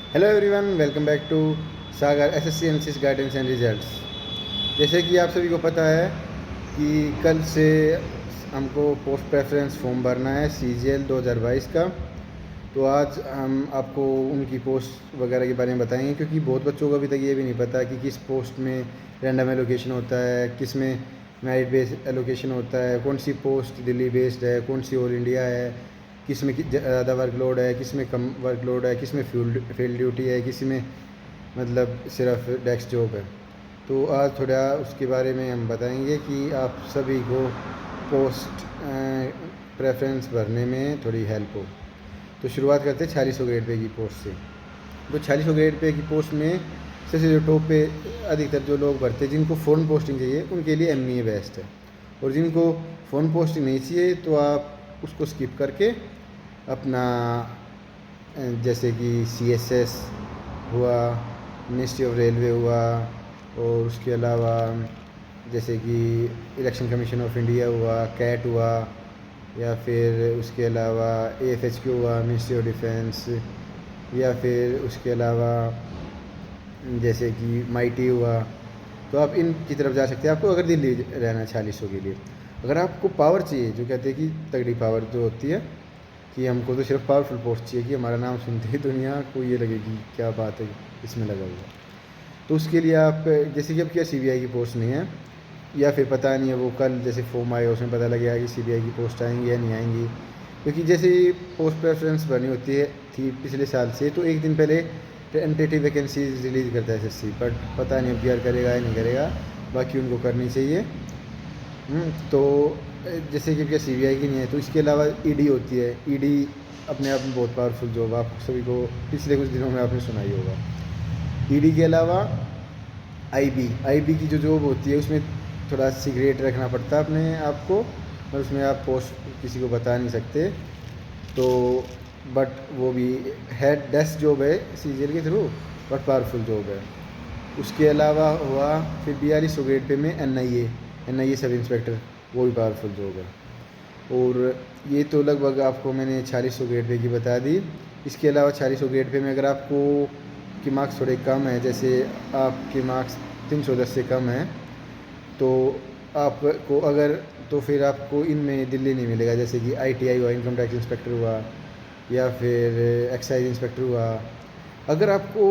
Hello everyone, welcome back to Sagar SSC NCC guidance and results. जैसे कि आप सभी को पता है कि कल से हमको पोस्ट प्रेफरेंस फॉर्म भरना है सीजीएल 2022 का। तो आज हम आपको उनकी पोस्ट वगैरह के बारे में बताएंगे, क्योंकि बहुत बच्चों को अभी तक ये भी नहीं पता कि किस पोस्ट में रैंडम एलोकेशन होता है, किस में मेरिट बेस्ड एलोकेशन होता है, कौन सी पोस्ट दिल्ली बेस्ड है, कौन सी ऑल इंडिया है, किस में ज़्यादा वर्कलोड है, किस में कम वर्कलोड है, किस में फील्ड ड्यूटी है, किसी में मतलब सिर्फ डेस्क जॉब है। तो आज थोड़ा उसके बारे में हम बताएंगे कि आप सभी को पोस्ट प्रेफरेंस भरने में थोड़ी हेल्प हो। तो शुरुआत करते हैं 4600 ग्रेड पे की पोस्ट से। तो 4600 ग्रेड पे की पोस्ट में सबसे जो टॉप पे अधिकतर जो लोग भरते हैं, जिनको फ़ॉरेन पोस्टिंग चाहिए उनके लिए एमईए बेस्ट है, और जिनको फ़ॉरेन पोस्टिंग नहीं चाहिए तो आप उसको स्किप करके अपना जैसे कि सीएसएस हुआ, मिनिस्ट्री ऑफ रेलवे हुआ, और उसके अलावा जैसे कि इलेक्शन कमीशन ऑफ इंडिया हुआ, कैट हुआ, या फिर उसके अलावा एएफएचक्यू हुआ, मिनिस्ट्री ऑफ डिफेंस, या फिर उसके अलावा जैसे कि माइटी हुआ, तो आप इन की तरफ जा सकते हैं। आपको अगर दिल्ली रहना है 4600 के लिए, अगर आपको पावर चाहिए, जो कहते हैं कि तगड़ी पावर जो होती है कि हमको तो सिर्फ पावरफुल पोस्ट चाहिए कि हमारा नाम सुनते ही दुनिया को ये लगेगी क्या बात है इसमें लगा हुआ, तो उसके लिए आप जैसे कि अब क्या सीबीआई की पोस्ट नहीं है, या फिर पता नहीं है वो कल जैसे फॉर्म आएगा उसमें पता लग गया कि सीबीआई की पोस्ट आएंगी या नहीं आएंगी, क्योंकि जैसे पोस्ट प्रेफरेंस बनी होती है थी पिछले साल से, तो एक दिन पहले टेंटेटिव वैकेंसीज रिलीज़ करता है एसएससी, बट पता नहीं अब क्लियर करेगा या नहीं करेगा, बाकी उनको करनी चाहिए। तो जैसे कि क्या सीबीआई की नहीं है, तो इसके अलावा ईडी होती है। ईडी अपने आप में बहुत पावरफुल जॉब, आप सभी को पिछले कुछ दिनों में आपने सुना ही होगा। ईडी के अलावा आईबी की जो जॉब होती है उसमें थोड़ा सीक्रेट रखना पड़ता है अपने आप को, और उसमें आप पोस्ट किसी को बता नहीं सकते, तो बट वो भी है डेस्क जॉब है सीजीएल के थ्रू, बट पावरफुल जॉब है। उसके अलावा हुआ फिर 4200 ग्रेड पे में एनआईए सब इंस्पेक्टर, वो भी पावरफुल जॉब है। और ये तो लगभग आपको मैंने 4600 ग्रेड पे की बता दी। इसके अलावा 4600 ग्रेड पे में अगर आपको कि मार्क्स थोड़े कम है, जैसे आपके मार्क्स 310 से कम है, तो आपको अगर तो फिर आपको इनमें दिल्ली नहीं मिलेगा, जैसे कि आईटीआई हुआ, इनकम टैक्स इंस्पेक्टर हुआ, या फिर एक्साइज इंस्पेक्टर हुआ। अगर आपको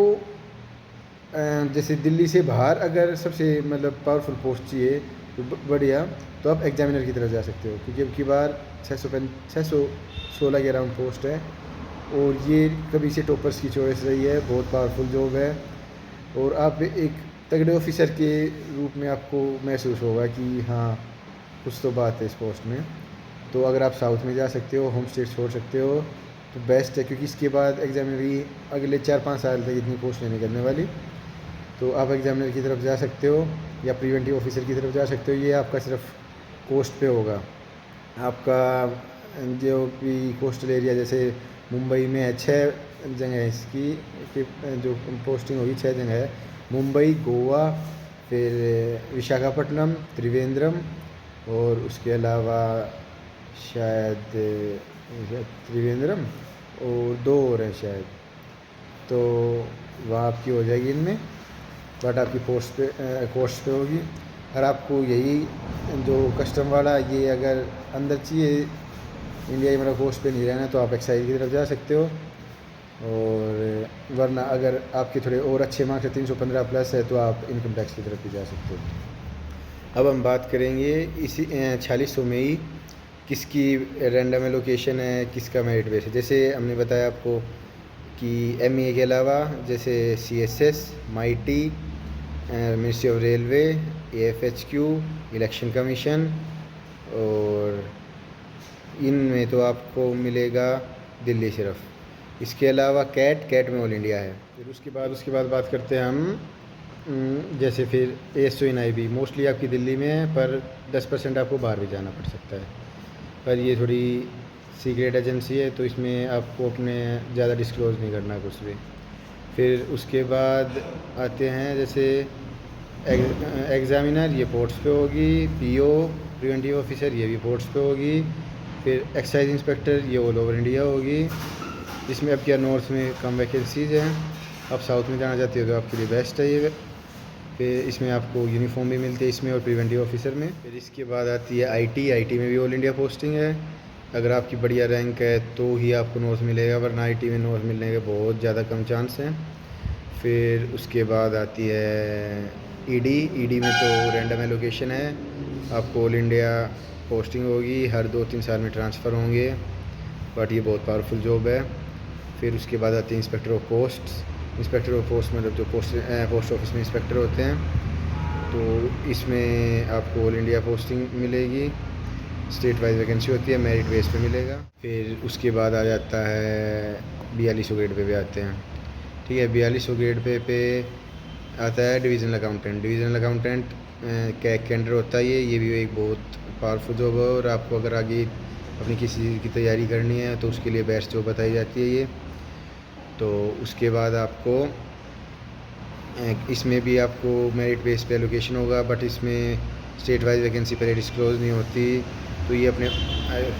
जैसे दिल्ली से बाहर अगर सबसे मतलब पावरफुल पोस्ट चाहिए तो बढ़िया, तो आप एग्जामिनर की तरफ जा सकते हो, क्योंकि अब की बार 616 के अराउंड पोस्ट है, और ये कभी से टॉपर्स की चॉइस रही है, बहुत पावरफुल जॉब है। और आप एक तगड़े ऑफिसर के रूप में आपको महसूस होगा कि हाँ कुछ तो बात है इस पोस्ट में। तो अगर आप साउथ में जा सकते हो, होम स्टेट छोड़ सकते हो, तो बेस्ट है, क्योंकि इसके बाद एग्जामिनर की अगले 4-5 साल तक इतनी पोस्ट नहीं निकलने वाली। तो आप एग्जामिनर की तरफ जा सकते हो, या प्रिवेंटिव ऑफिसर की तरफ जा सकते हो। ये आपका सिर्फ कोस्ट पे होगा। आपका जो भी कोस्टल एरिया, जैसे मुंबई में है 6 जगह है इसकी जो पोस्टिंग होगी, 6 जगह है, मुंबई, गोवा, फिर विशाखापट्टनम, त्रिवेंद्रम, और उसके अलावा शायद त्रिवेंद्रम और 2 और है शायद, तो वहाँ आपकी हो जाएगी इनमें, बट आपकी पोस्ट पे कोस्ट पे होगी। अगर आपको यही जो कस्टम वाला ये अगर अंदर चाहिए इंडिया की मतलब कोस्ट पे नहीं रहना, तो आप एक्साइज की तरफ जा सकते हो, और वरना अगर आपके थोड़े और अच्छे मार्क्स है, 315 प्लस है, तो आप इनकम टैक्स की तरफ भी जा सकते हो। अब हम बात करेंगे इसी 4600 में ही किसकी रैंडम एलोकेशन है, किसका मेरिट बेस है। जैसे हमने बताया आपको कि एमईए के अलावा जैसे CSS, MeitY, ministry of railway, AFHQ, election commission, और इनमें तो आपको मिलेगा दिल्ली सिर्फ। इसके अलावा कैट में ऑल इंडिया है। फिर उसके बाद बात करते हैं हम जैसे फिर एएसओ इन आईबी, मोस्टली आपकी दिल्ली में है, पर 10% आपको बाहर भी जाना पड़ सकता है, पर ये थोड़ी सीक्रेट एजेंसी है, तो इसमें आपको अपने ज़्यादा डिस्क्लोज़ नहीं करना कुछ भी। फिर उसके बाद आते हैं जैसे एग्ज़ामिनर, ये पोर्ट्स पे होगी, पीओ प्रिवेंटिव ऑफिसर, ये भी पोर्ट्स पे होगी। फिर एक्साइज इंस्पेक्टर, ये ऑल ओवर इंडिया होगी, जिसमें अब क्या नॉर्थ में कम वैकेंसीज़ हैं। आप साउथ में जाना चाहते हो तो आपके लिए बेस्ट है ये। फिर इसमें आपको यूनिफॉर्म भी मिलती है इसमें और प्रिवेंटिव ऑफिसर में। फिर इसके बाद आती है आईटी में भी ऑल इंडिया पोस्टिंग है। अगर आपकी बढ़िया रैंक है तो ही आपको नॉर्थ मिलेगा, वरना आईटी में नॉर्थ मिलने के बहुत ज़्यादा कम चांस हैं। फिर उसके बाद आती है ईडी में तो रैंडम एलोकेशन है, आपको ऑल इंडिया पोस्टिंग होगी, हर 2-3 साल में ट्रांसफ़र होंगे, बट ये बहुत पावरफुल जॉब है। फिर उसके बाद आती है इंस्पेक्टर ऑफ पोस्ट मतलब जो पोस्ट ऑफिस में इंस्पेक्टर होते हैं, तो इसमें आपको ऑल इंडिया पोस्टिंग मिलेगी, स्टेट वाइज वैकेंसी होती है, मेरिट बेस पे मिलेगा। फिर उसके बाद आ जाता है 4200 ग्रेड पे आते हैं, ठीक है। 4200 ग्रेड पे आता है डिविजनल अकाउंटेंट कैग के अंडर होता है ये भी एक बहुत पावरफुल जॉब है। और आपको अगर आगे अपनी किसी चीज़ की तैयारी करनी है तो उसके लिए बेस्ट जॉब बताई जाती है ये। तो उसके बाद आपको इसमें भी आपको मेरिट बेस पे एलोकेशन होगा, बट इसमें स्टेट वाइज वैकेंसी पर डिस्क्लोज नहीं होती, तो ये अपने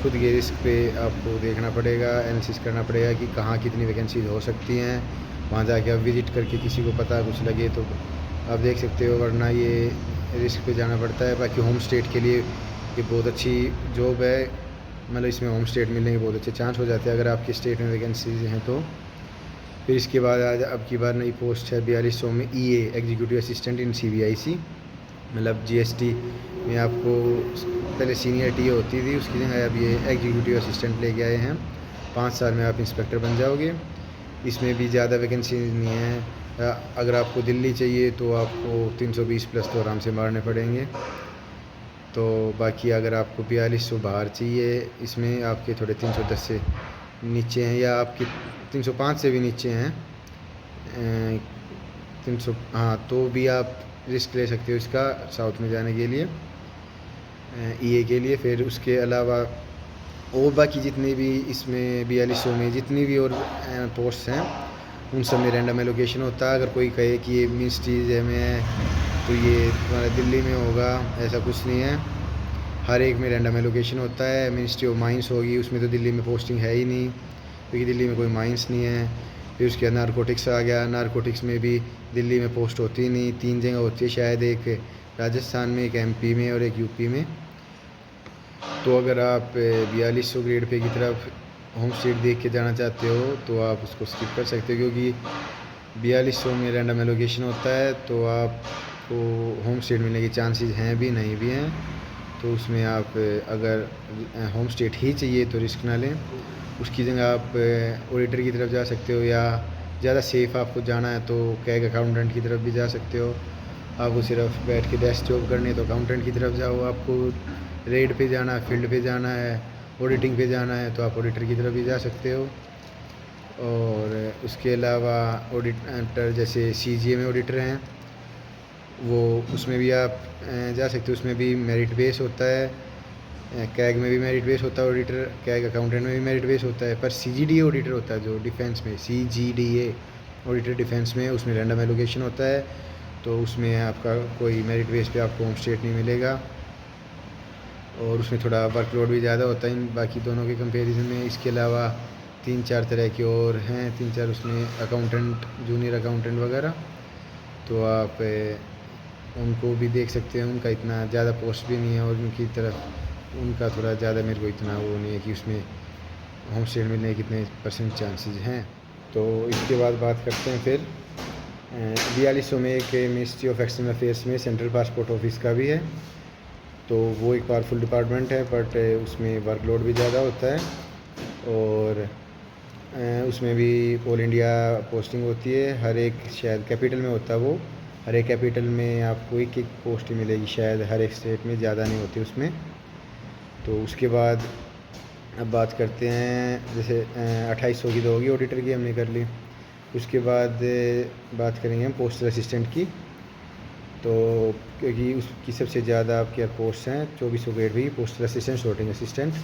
खुद के रिस्क पे आपको देखना पड़ेगा, एनालिसिस करना पड़ेगा कि कहाँ कितनी वैकेंसीज हो सकती हैं। वहाँ जाके आप विज़िट करके किसी को पता कुछ लगे तो आप देख सकते हो, वरना ये रिस्क पे जाना पड़ता है। बाकी होम स्टेट के लिए ये बहुत अच्छी जॉब है, मतलब इसमें होम स्टेट मिलने के बहुत अच्छे चांस हो जाते हैं अगर आपके स्टेट में वैकेंसीज हैं तो। फिर इसके बाद आज अब की बार नई पोस्ट है 4200 में ईए एग्जीक्यूटिव असिस्टेंट इन सीबीआईसी, मतलब जीएसटी में आपको पहले सीनियर टी होती थी, उसकी जगह अब ये एग्जीक्यूटिव असिस्टेंट लेके आए हैं। 5 साल में आप इंस्पेक्टर बन जाओगे। इसमें भी ज़्यादा वैकेंसी नहीं है, अगर आपको दिल्ली चाहिए तो आपको 320 प्लस तो आराम से मारने पड़ेंगे। तो बाकी अगर आपको 4200 बाहर चाहिए, इसमें आपके थोड़े 310 से नीचे हैं, या आपके 305 से भी नीचे हैं 300, हाँ, तो भी आप रिस्क ले सकते हो इसका साउथ में जाने के लिए, ईए के लिए। फिर उसके अलावा और बाकी जितने भी इसमें 4200 में जितनी भी और पोस्ट हैं उन सब में रैंडम एलोकेशन होता है। अगर कोई कहे कि ये मिनिस्ट्रीज में है तो ये तुम्हारा दिल्ली में होगा, ऐसा कुछ नहीं है, हर एक में रैंडम एलोकेशन होता है। मिनिस्ट्री ऑफ माइंस होगी, उसमें तो दिल्ली में पोस्टिंग है ही नहीं क्योंकि दिल्ली में कोई माइंस नहीं है। फिर उसके बाद नारकोटिक्स आ गया, नारकोटिक्स में भी दिल्ली में पोस्ट होती नहीं, 3 जगह होती है शायद, एक राजस्थान में, एक एमपी में और एक यूपी में। तो अगर आप 4200 ग्रेड पे की तरफ होम स्टेट देख के जाना चाहते हो तो आप उसको स्किप कर सकते हो, क्योंकि 4200 में रैंडम एलोकेशन होता है, तो आपको होम स्टेट मिलने के चांसेस हैं भी नहीं भी हैं। तो उसमें आप अगर होम स्टेट ही चाहिए तो रिस्क ना लें, उसकी जगह आप ऑडिटर की तरफ जा सकते हो, या ज़्यादा सेफ़ आपको जाना है तो कैग अकाउंटेंट की तरफ भी जा सकते हो। आपको सिर्फ बैठ के डेस्क जॉब करनी है तो अकाउंटेंट की तरफ जाओ, आपको रेड पे जाना है, फील्ड पे जाना है, ऑडिटिंग पे जाना है तो आप ऑडिटर की तरफ भी जा सकते हो। और उसके अलावा ऑडिटर जैसे सीजीए में ऑडिटर हैं वो, उसमें भी आप जा सकते हो, उसमें भी मेरिट बेस होता है, कैग में भी मेरिट बेस होता है ऑडिटर, कैग अकाउंटेंट में भी मेरिट बेस होता है, पर सीजीडीए ऑडिटर होता है जो डिफेंस में, सीजीडीए ऑडिटर डिफेंस में, उसमें रैंडम एलोकेशन होता है, तो उसमें आपका कोई मेरिट बेस पे आपको होम स्टेट नहीं मिलेगा, और उसमें थोड़ा वर्कलोड भी ज़्यादा होता है इन बाकी दोनों के कंपैरिजन में। इसके अलावा 3-4 तरह के और हैं, 3-4 उसमें अकाउंटेंट, जूनियर अकाउंटेंट वगैरह, तो आप उनको भी देख सकते हैं। उनका इतना ज़्यादा पोस्ट भी नहीं है और उनकी तरफ उनका थोड़ा ज़्यादा मेरे को इतना वो नहीं है कि उसमें होम स्टेट मिलने के कितने % चांसेस हैं। तो इसके बाद बात करते हैं फिर 4200 में एक मिनिस्ट्री ऑफ एक्सटर्नल अफेयर्स में सेंट्रल पासपोर्ट ऑफिस का भी है, तो वो एक पावरफुल डिपार्टमेंट है, बट उसमें वर्कलोड भी ज़्यादा होता है, और उसमें भी ऑल इंडिया पोस्टिंग होती है। हर एक शायद कैपिटल में होता है वो, हर एक कैपिटल में आपको एक पोस्ट ही मिलेगी शायद, हर एक स्टेट में ज़्यादा नहीं होती उसमें। तो उसके बाद अब बात करते हैं, जैसे 2800 की तो होगी ऑडिटर की, हमने कर ली। उसके बाद बात करेंगे हम पोस्टल असिस्टेंट की, तो क्योंकि उसकी सबसे ज़्यादा आपके पोस्ट हैं 2400 ग्रेड भी postal assistant, sorting assistant,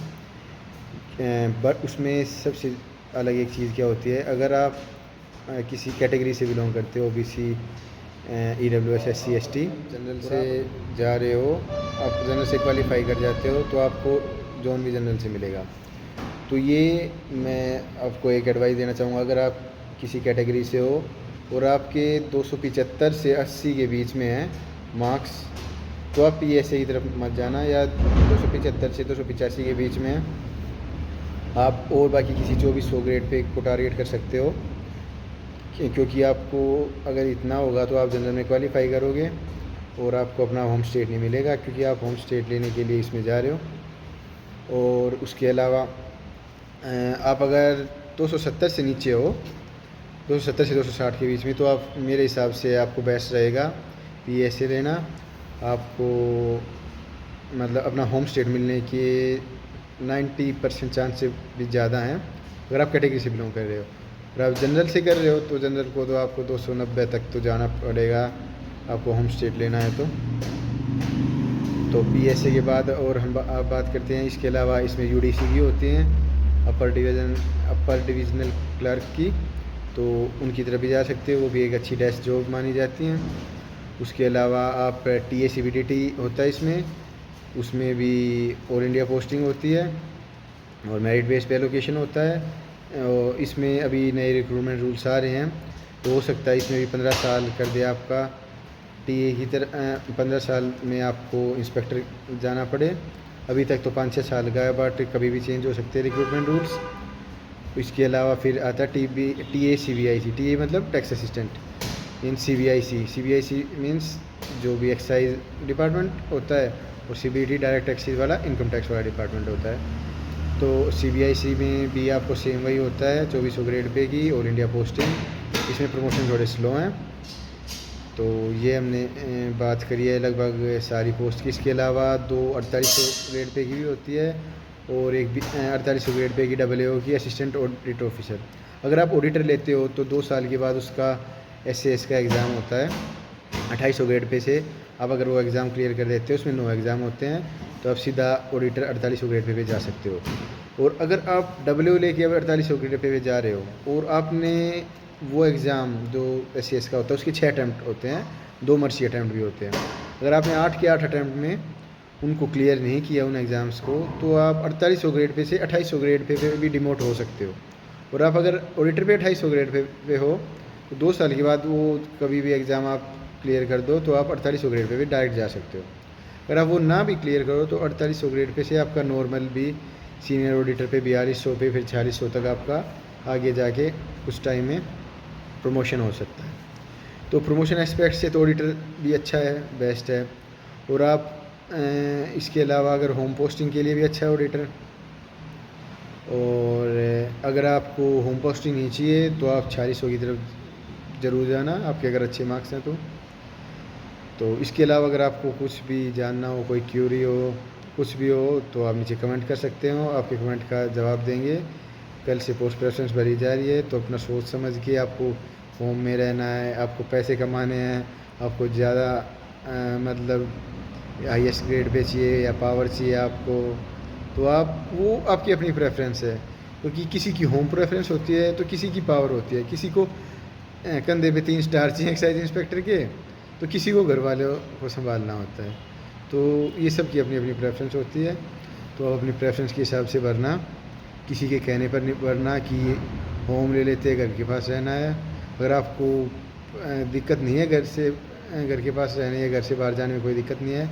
but उसमें सबसे अलग एक चीज़ क्या होती है, अगर आप किसी कैटेगरी से बिलोंग करते हो, OBC, EWS, SC ST, general से जा रहे हो, आप जनरल से क्वालिफाई कर जाते हो तो आपको जोन भी जनरल से मिलेगा। तो ये मैं आपको एक एडवाइस देना चाहूँगा, अगर आप किसी कैटेगरी से हो और आपके 275 से 80 के बीच में है मार्क्स, तो आप PSA की तरफ मत जाना, या 275 से 285 के बीच में है आप और बाकी किसी 2400 ग्रेड पे को टारगेट कर सकते हो, क्योंकि आपको अगर इतना होगा तो आप जनरल में क्वालिफाई करोगे और आपको अपना होम स्टेट नहीं मिलेगा, क्योंकि आप होम स्टेट लेने के लिए इसमें जा रहे हो। और उसके अलावा आप अगर 270 से नीचे हो, 270 से 260 के बीच में, तो आप मेरे हिसाब से आपको बेस्ट रहेगा PSA लेना। आपको मतलब अपना होम स्टेट मिलने के 90% चांस से भी ज़्यादा हैं अगर आप कैटेगरी से बिलोंग कर रहे हो। अगर आप जनरल से कर रहे हो तो जनरल को तो आपको 290 तक तो जाना पड़ेगा, आपको होम स्टेट लेना है तो PSA के बाद और हम आप बात करते हैं। इसके अलावा इसमें UDC भी होती हैं, अपर डिविजनल क्लर्क की, तो उनकी तरफ भी जा सकते हो, वो भी एक अच्छी डेस्क जॉब मानी जाती हैं। उसके अलावा आप TACBDT होता है इसमें, उसमें भी ऑल इंडिया पोस्टिंग होती है और मेरिट बेस पे एलोकेशन होता है। और इसमें अभी नए रिक्रूटमेंट रूल्स आ रहे हैं, तो हो सकता है इसमें भी 15 साल कर दे आपका TA की तरह, 15 साल में आपको इंस्पेक्टर जाना पड़े। अभी तक तो 5-6 साल का है, बट कभी भी चेंज हो सकते हैं रिक्रूटमेंट रूल्स। इसके अलावा फिर आता है TACBIC, TA मतलब टैक्स असिस्टेंट, इन CBIC मीन्स जो भी एक्साइज डिपार्टमेंट होता है, और CBDT डायरेक्ट टैक्सेस वाला इनकम टैक्स वाला डिपार्टमेंट होता है। तो CBIC में भी आपको सेम वही होता है, 2400 ग्रेड पे की ऑल इंडिया पोस्टिंग। इसमें प्रमोशन थोड़े स्लो हैं। तो ये हमने बात करी है लगभग सारी पोस्ट की। इसके अलावा 2 4800 ग्रेड पे की भी होती है और एक 4800 ग्रेड पे की AAO की असिस्टेंट ऑडिट ऑफिसर। अगर आप ऑडिटर लेते हो तो 2 साल के बाद उसका SAS का एग्ज़ाम होता है 2800 ग्रेड पे से। आप अगर वो एग्ज़ाम क्लियर कर देते हो, उसमें 9 एग्ज़ाम होते हैं, तो आप सीधा ऑडिटर 4800 ग्रेड पे जा सकते हो। और अगर आप AAO लेके अब 4800 ग्रेड पे जा रहे हो और आपने वो एग्ज़ाम जो SAS का होता है उसके 6 अटैम्प्ट होते हैं, 2 मर्सी अटैम्प्ट भी होते हैं। अगर आपने 8 के 8 अटैम्प्ट में उनको क्लियर नहीं किया उन एग्ज़ाम्स को, तो आप 4800 ग्रेड पे से 2800 ग्रेड पे भी डिमोट हो सकते हो। और आप अगर ऑडिटर पे 2800 ग्रेड पे हो तो 2 साल के बाद वो कभी भी एग्ज़ाम आप क्लियर कर दो तो आप 4800 ग्रेड पे भी डायरेक्ट जा सकते हो। अगर आप वो ना भी क्लियर करो तो 4800 ग्रेड पे से आपका नॉर्मल भी सीनियर ऑडिटर पे 4200 पे फिर 4600 तक आपका आगे जाके कुछ टाइम में प्रमोशन हो सकता है। तो प्रमोशन एस्पेक्ट से तो ऑडिटर भी अच्छा है, बेस्ट है। और आप इसके अलावा अगर होम पोस्टिंग के लिए भी अच्छा है ऑडिटर। और अगर आपको होम पोस्टिंग नहीं चाहिए तो आप 4600 की तरफ ज़रूर जाना, आपके अगर अच्छे मार्क्स हैं तो इसके अलावा अगर आपको कुछ भी जानना हो, कोई क्यूरी हो, कुछ भी हो, तो आप नीचे कमेंट कर सकते हो, आपके कमेंट का जवाब देंगे। कल से पोस्ट प्रेफरेंस भरी जा रही है, तो अपना सोच समझ के आपको होम में रहना है, आपको पैसे कमाने हैं, आपको ज़्यादा मतलब हाईएस्ट ग्रेड पे चाहिए या पावर चाहिए आपको, तो आप वो आपकी अपनी प्रेफरेंस है। क्योंकि किसी की होम प्रेफरेंस होती है तो किसी की पावर होती है, किसी को कंधे पे 3 स्टार चाहिए एक्साइज इंस्पेक्टर के, तो किसी को घर वालों को संभालना होता है। तो ये सब की अपनी अपनी प्रेफरेंस होती है, तो आप अपनी प्रेफरेंस के हिसाब से भरना, किसी के कहने पर नहीं भरना कि होम ले लेते घर के पास रहना है। अगर आपको दिक्कत नहीं है घर के पास रहने या घर से बाहर जाने में कोई दिक्कत नहीं है,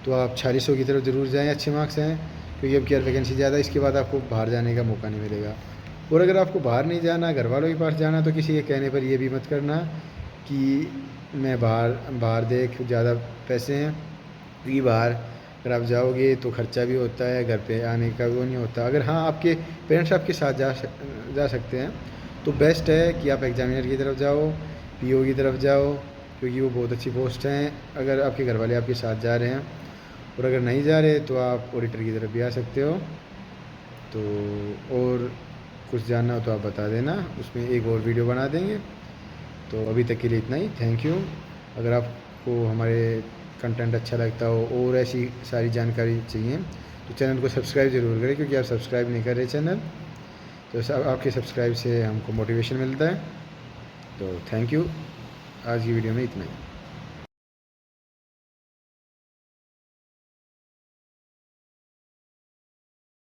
तो आप 4600 की तरफ ज़रूर जाएँ, अच्छे मार्क्स हैं, क्योंकि अब क्या वैकेंसी ज़्यादा है, इसके बाद आपको बाहर जाने का मौका नहीं मिलेगा। और अगर आपको बाहर नहीं जाना, घर वालों के पास जाना, तो किसी के कहने पर ये भी मत करना कि मैं बाहर देख ज़्यादा पैसे हैं, क्योंकि बाहर अगर आप जाओगे तो ख़र्चा भी होता है, घर पे आने का वो नहीं होता। अगर हाँ आपके पेरेंट्स आपके साथ जा सकते हैं तो बेस्ट है कि आप एग्जामिनर की तरफ जाओ, PO की तरफ जाओ, क्योंकि वो बहुत अच्छी पोस्ट हैं अगर आपके घर वाले आपके साथ जा रहे हैं। और अगर नहीं जा रहे तो आप ऑडिटर की तरफ भी आ सकते हो। तो और कुछ जानना हो तो आप बता देना, उसमें एक और वीडियो बना देंगे। तो अभी तक के लिए इतना ही, थैंक यू। अगर आपको हमारे कंटेंट अच्छा लगता हो और ऐसी सारी जानकारी चाहिए तो चैनल को सब्सक्राइब ज़रूर करें, क्योंकि आप सब्सक्राइब नहीं कर रहे चैनल, तो आपके सब्सक्राइब से हमको मोटिवेशन मिलता है। तो थैंक यू, आज की वीडियो में इतना ही।